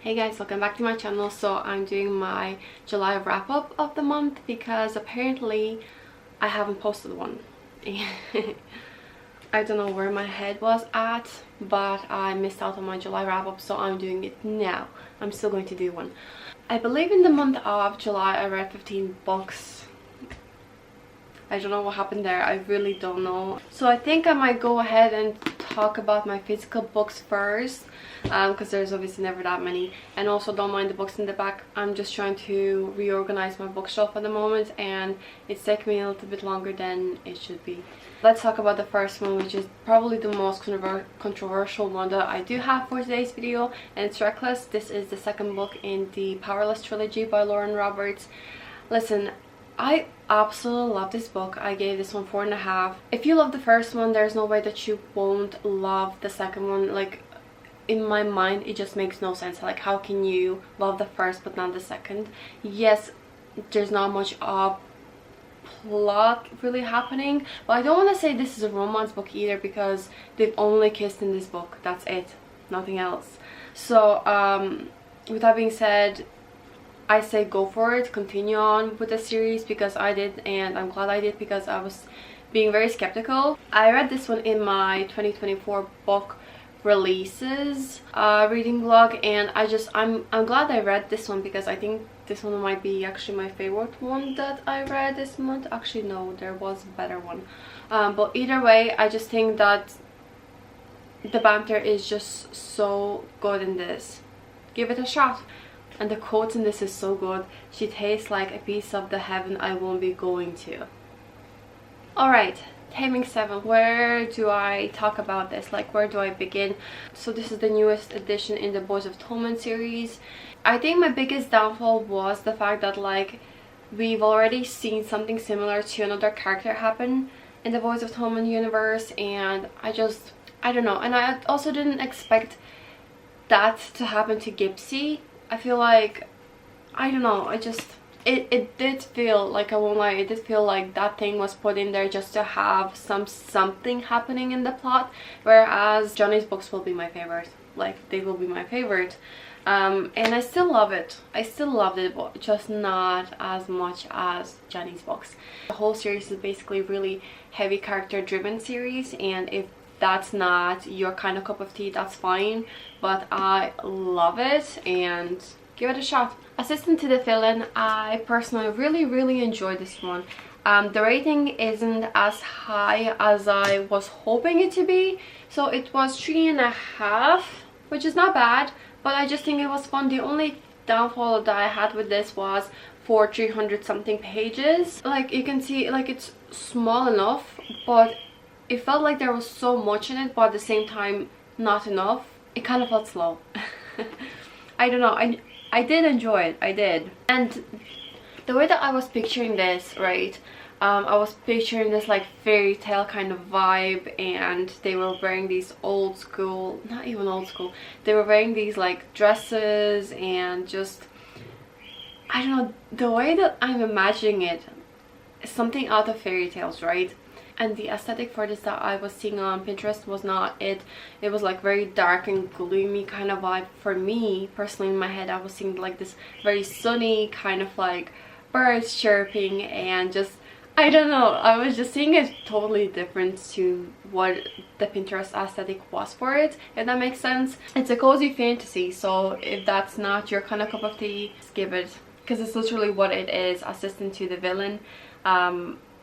Hey guys, welcome back to my channel. So I'm doing my July wrap up of the month because apparently I haven't posted one. I don't know where my head was at, but I missed out on my July wrap up, so I'm doing it now. I'm still going to do one. I believe in the month of July I read 15 books. I don't know what happened there. I really don't know. So I think I might go ahead and talk about my physical books first, because there's obviously never that many, and also don't mind the books in the back. I'm just trying to reorganize my bookshelf at the moment and it's taking me a little bit longer than it should be. Let's talk about the first one, which is probably the most controversial one that I do have for today's video, and it's Reckless. This is the second book in the Powerless trilogy by Lauren Roberts. Listen, I absolutely love this book. I gave this one 4.5. If you love the first one, there's no way that you won't love the second one. Like, in my mind, it just makes no sense. Like, how can you love the first but not the second? Yes, there's not much plot really happening, but I don't want to say this is a romance book either, because they've only kissed in this book. That's it, nothing else. So with that being said, I say go for it, continue on with the series, because I did, and I'm glad I did, because I was being very skeptical. I read this one in my 2024 book releases reading vlog, and I'm glad I read this one, because I think this one might be actually my favorite one that I read this month. Actually no, there was a better one, but either way, I just think that the banter is just so good in this. Give it a shot. And the quotes in this is so good. She tastes like a piece of the heaven I won't be going to. Alright, Taming 7. Where do I talk about this? Like, where do I begin? So this is the newest edition in the Boys of Tolman series. I think my biggest downfall was the fact that, like, we've already seen something similar to another character happen in the Boys of Tolman universe, and I don't know. And I also didn't expect that to happen to Gypsy. I feel like, I don't know, it did feel like, I won't lie, it did feel like that thing was put in there just to have something happening in the plot, whereas Johnny's books will be my favorite. Like, they will be my favorite. And I still love it. I still loved it, but just not as much as Johnny's books. The whole series is basically really heavy character driven series, and if that's not your kind of cup of tea, that's fine, but I love it, and give it a shot. Assistant to the Villain, I personally really enjoyed this one. The rating isn't as high as I was hoping it to be, so it was 3.5, which is not bad, but I just think it was fun. The only downfall that I had with this was for 300 something pages. Like, you can see, like, it's small enough, but it felt like there was so much in it, but at the same time not enough. It kind of felt slow. I don't know, I did enjoy it, I did. And the way that I was picturing this, right, I was picturing this like fairy tale kind of vibe, and they were wearing these old school, not even old school, they were wearing these like dresses, and just, I don't know, the way that I'm imagining it is something out of fairy tales, right? And the aesthetic for this that I was seeing on Pinterest was not it. It was like very dark and gloomy kind of vibe. For me personally, in my head, I was seeing like this very sunny kind of like birds chirping, and just, I don't know, I was just seeing it totally different to what the Pinterest aesthetic was for it, if that makes sense. It's a cozy fantasy, so if that's not your kind of cup of tea, skip it, because it's literally what it is, Assistant to the Villain.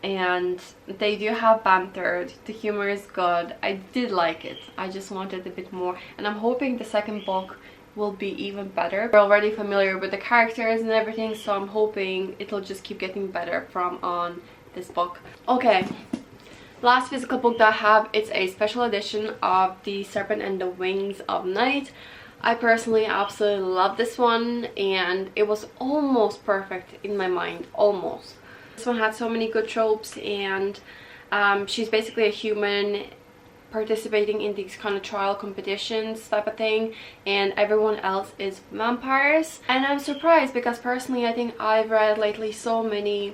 And they do have banter, the humor is good. I did like it, I just wanted a bit more, and I'm hoping the second book will be even better. We're already familiar with the characters and everything, so I'm hoping it'll just keep getting better from on this book. Okay, last physical book that I have, it's a special edition of The Serpent and the Wings of Night. I personally absolutely love this one, and it was almost perfect in my mind, almost. This one had so many good tropes, and she's basically a human participating in these kind of trial competitions type of thing, and everyone else is vampires. And I'm surprised, because personally I think I've read lately so many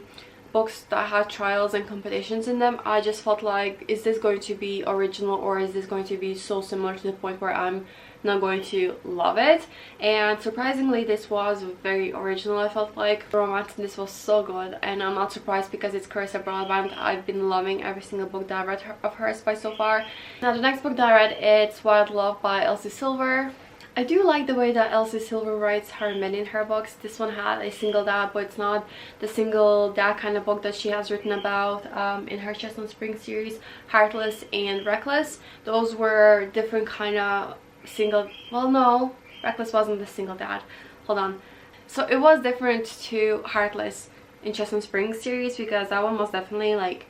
books that had trials and competitions in them. I just felt like, is this going to be original, or is this going to be so similar to the point where I'm not going to love it. And surprisingly, this was very original. I felt like the romance in this was so good, and I'm not surprised because it's Carissa Broadbent. I've been loving every single book that I read of hers by so far. Now the next book that I read, it's Wild Love by Elsie Silver. I do like the way that Elsie Silver writes her men in her books. This one had a single dad, but it's not the single dad kind of book that she has written about in her Chestnut Spring series, Heartless and Reckless. Those were different kind of single, well no, Reckless wasn't the single dad, hold on. So it was different to Heartless in Chestnut Spring series, because that one was definitely like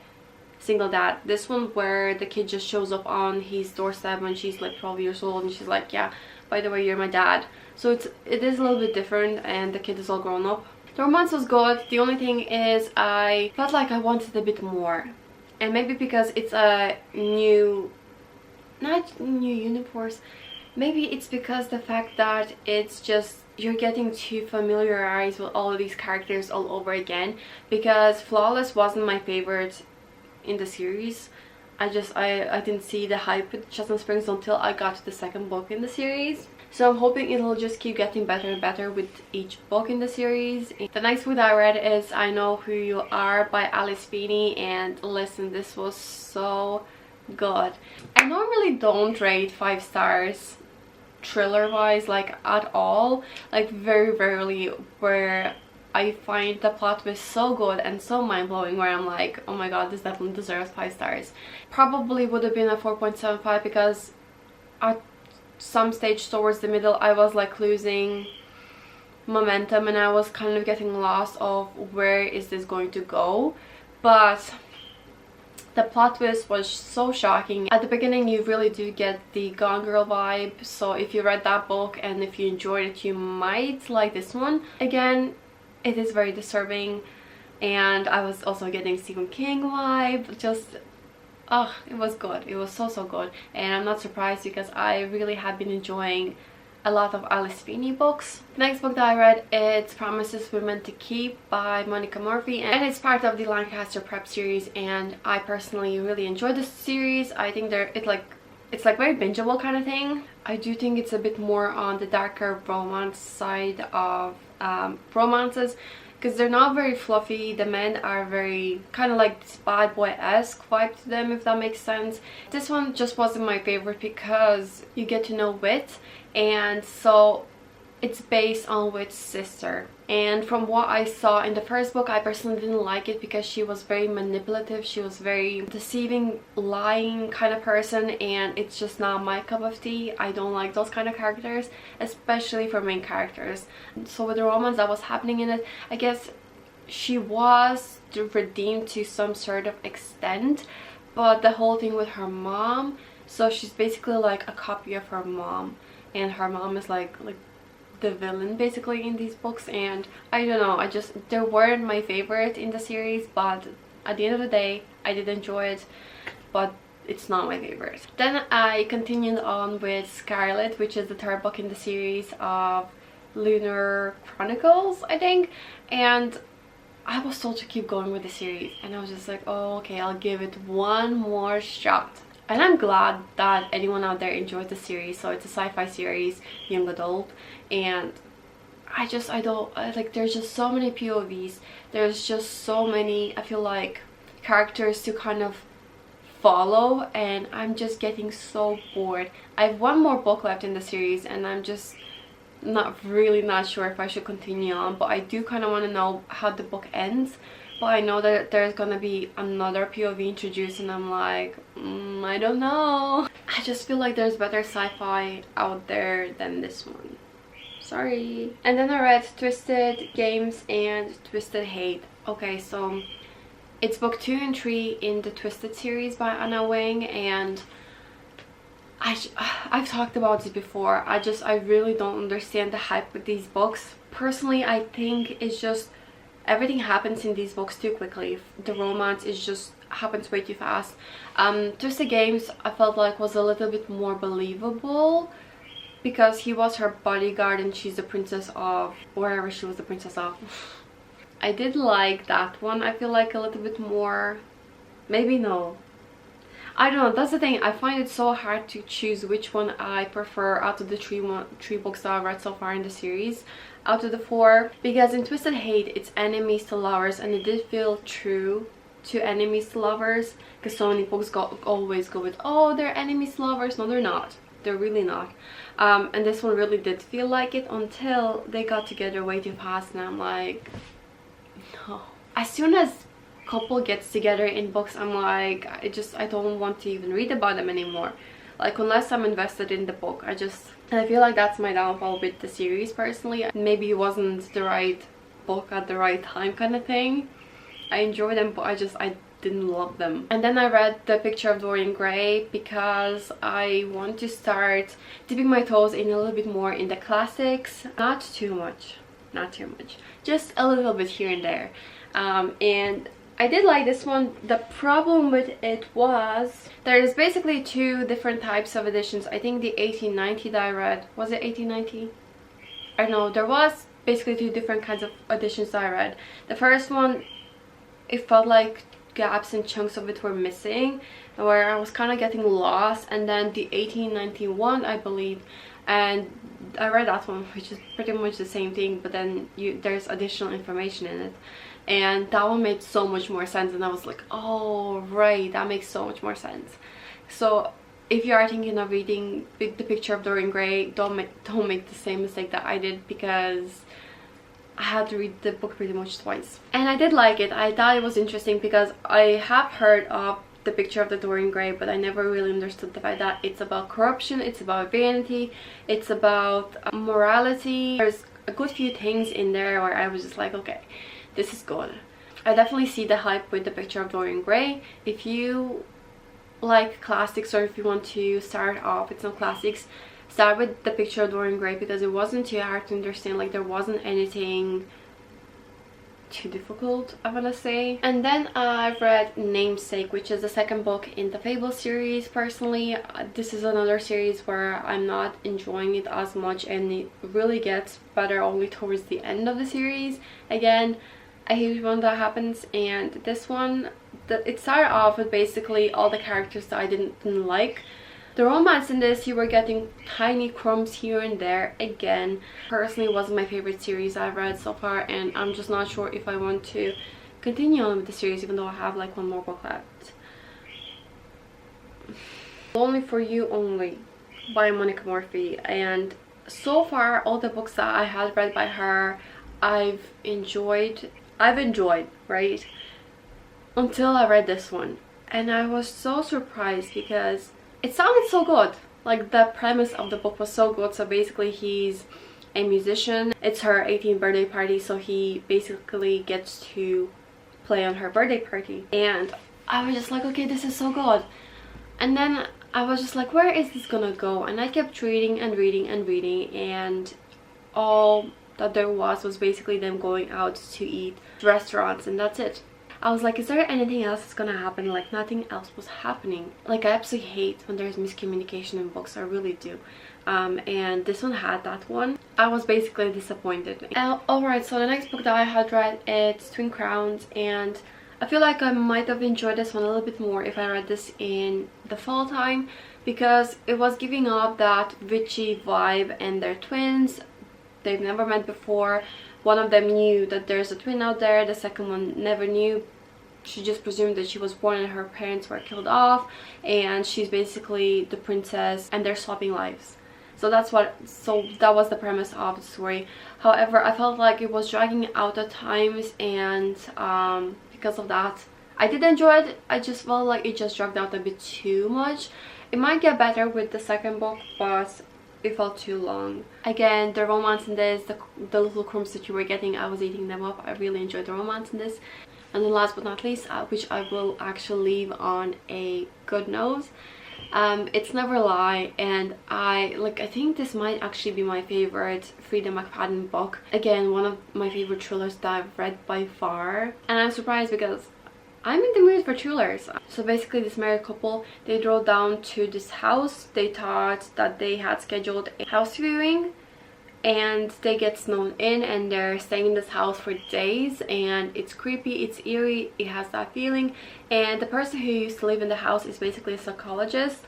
single dad. This one where the kid just shows up on his doorstep when she's like 12 years old and she's like, yeah, by the way, you're my dad. So it is a little bit different, and the kid is all grown up. The romance was good. The only thing is I felt like I wanted a bit more, and maybe because it's a new, not new universe, maybe it's because the fact that it's just you're getting to familiarize with all of these characters all over again, because Flawless wasn't my favorite in the series. I didn't see the hype with Chestnut Springs until I got to the second book in the series. So I'm hoping it'll just keep getting better and better with each book in the series. The next book that I read is I Know Who You Are by Alice Feeney, and listen, this was so good. I normally don't rate 5 stars thriller wise, like at all, like very rarely, where I find the plot twist so good and so mind-blowing where I'm like, oh my god, this definitely deserves 5 stars. Probably would have been a 4.75 because at some stage towards the middle I was like losing momentum and I was kind of getting lost of where is this going to go. But the plot twist was so shocking. At the beginning you really do get the Gone Girl vibe, so if you read that book and if you enjoyed it, you might like this one. Again, it is very disturbing, and I was also getting Stephen King vibe. Just it was good. It was so good, and I'm not surprised because I really have been enjoying a lot of Alice Feeney books. The next book that I read, it's Promises We're Meant to Keep by Monica Murphy, and it's part of the Lancaster Prep series, and I personally really enjoyed this series. I think it's like very bingeable kind of thing. I do think it's a bit more on the darker romance side of romances, because they're not very fluffy. The men are very kind of like this bad boy-esque vibe to them, if that makes sense. This one just wasn't my favorite because you get to know Wit, and so it's based on Wit's sister. And from what I saw in the first book, I personally didn't like it because she was very manipulative. She was very deceiving, lying kind of person, and it's just not my cup of tea. I don't like those kind of characters, especially for main characters. So with the romance that was happening in it, I guess she was redeemed to some sort of extent, but the whole thing with her mom, so she's basically like a copy of her mom, and her mom is like the villain basically in these books. And I don't know, they weren't my favorite in the series, but at the end of the day I did enjoy it, but it's not my favorite. Then I continued on with Scarlet, which is the third book in the series of Lunar Chronicles, I think, and I was told to keep going with the series, and I was just like, oh okay, I'll give it one more shot. And I'm glad that anyone out there enjoys the series. So it's a sci-fi series, young adult, and I don't like, there's just so many POVs, there's just so many, I feel like, characters to kind of follow, and I'm just getting so bored. I have one more book left in the series, and I'm just not sure if I should continue on, but I do kind of want to know how the book ends. But I know that there's gonna be another POV introduced, and I'm like, I don't know. I just feel like there's better sci-fi out there than this one. Sorry. And then I read Twisted Games and Twisted Hate. Okay, so it's book 2 and 3 in the Twisted series by Anna Wang, and I've talked about it before. I really don't understand the hype with these books. Personally, I think it's just everything happens in these books too quickly. The romance happens way too fast. Twisted Games, I felt like, was a little bit more believable because he was her bodyguard and she's the princess of wherever she was the princess of. I did like that one. I feel like a little bit more, maybe no, I don't know, that's the thing. I find it so hard to choose which one I prefer out of the three books that I've read so far in the series, out of the 4, because in Twisted Hate it's enemies to lovers, and it did feel true to enemies to lovers, because so many books always go with, oh, they're enemies to lovers. No, they're not. They're really not. And this one really did feel like it until they got together way too fast, and I'm like, no. As soon as couple gets together in books, I'm like, I don't want to even read about them anymore, like unless I'm invested in the book. And I feel like that's my downfall with the series personally. Maybe it wasn't the right book at the right time kind of thing. I enjoyed them, but I didn't love them. And then I read The Picture of Dorian Gray because I want to start dipping my toes in a little bit more in the classics. Not too much, just a little bit here and there. And I did like this one. The problem with it was there's basically 2 different types of editions. I think the 1890 that I read, was it 1890? I don't know. There was basically 2 different kinds of editions that I read. The first one, it felt like gaps and chunks of it were missing, where I was kind of getting lost. And then the 1891, I believe, and I read that one, which is pretty much the same thing, but then there's additional information in it. And that one made so much more sense, and I was like, oh right, that makes so much more sense. So if you are thinking of reading The Picture of Dorian Gray, don't make the same mistake that I did, because I had to read the book pretty much twice. And I did like it. I thought it was interesting because I have heard of The Picture of the Dorian Gray, but I never really understood the fact that it's about corruption, it's about vanity, it's about morality. There's a good few things in there where I was just like, okay, this is good. I definitely see the hype with The Picture of Dorian Gray. If you like classics, or if you want to start off with some classics, start with The Picture of Dorian Gray, because it wasn't too hard to understand. Like, there wasn't anything too difficult, I want to say. And then I've read Namesake, which is the 2nd book in the Fable series. Personally, this is another series where I'm not enjoying it as much, and it really gets better only towards the end of the series. Again, I hate when that happens. And this one, it started off with basically all the characters that I didn't like. The romance in this, you were getting tiny crumbs here and there. Again, personally, wasn't my favorite series I've read so far, and I'm just not sure if I want to continue on with the series, even though I have like 1 more book left. Only for You Only by Monica Murphy. And so far, all the books that I had read by her, I've enjoyed, right? Until I read this one. And I was so surprised because it sounded so good. Like, the premise of the book was so good. So basically, he's a musician. It's her 18th birthday party, so he basically gets to play on her birthday party. And I was just like, okay, this is so good. And then I was just like, where is this gonna go? And I kept reading and reading and reading, and all that there was basically them going out to eat restaurants, and that's it. I was like, is there anything else that's gonna happen? Like, nothing else was happening. Like, I absolutely hate when there's miscommunication in books. I really do. And this one had that one. I was basically disappointed. Alright, so the next book that I had read, it's Twin Crowns, and I feel like I might have enjoyed this one a little bit more if I read this in the fall time, because it was giving off that witchy vibe, and they're twins. They've never met before. One of them knew that there's a twin out there. The second one never knew. She just presumed that she was born and her parents were killed off, and she's basically the princess, and they're swapping lives. So that was the premise of the story. However, I felt like it was dragging out at times, and because of that, I did enjoy it. I just felt like it just dragged out a bit too much. It might get better with the 2nd book, but it felt too long. Again, the romance in this, the little crumbs that you were getting, I was eating them up. I really enjoyed the romance in this. And then last but not least, which I will actually leave on a good note, it's Never Lie. And I think this might actually be my favorite Freida McFadden book. Again, one of my favorite thrillers that I've read by far. And I'm surprised because I'm in the mood for thrillers. So basically, this married couple, they drove down to this house. They thought that they had scheduled a house viewing, and they get snowed in and they're staying in this house for days, and it's creepy, it's eerie, it has that feeling. And the person who used to live in the house is basically a psychologist,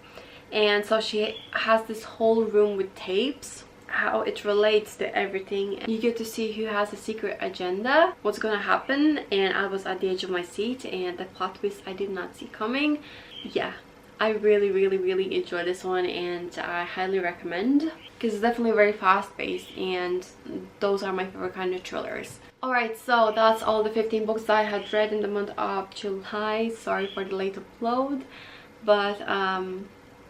and so she has this whole room with tapes, how it relates to everything. You get to see who has a secret agenda, what's gonna happen, and I was at the edge of my seat, and the plot twist I did not see coming. Yeah, I really enjoyed this one, and I highly recommend, because it's definitely very fast-paced, and those are my favorite kind of thrillers. Alright, so that's all the 15 books that I had read in the month of July. Sorry for the late upload, but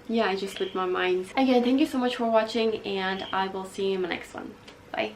yeah, I just slipped my mind. Again, thank you so much for watching, and I will see you in my next one. Bye.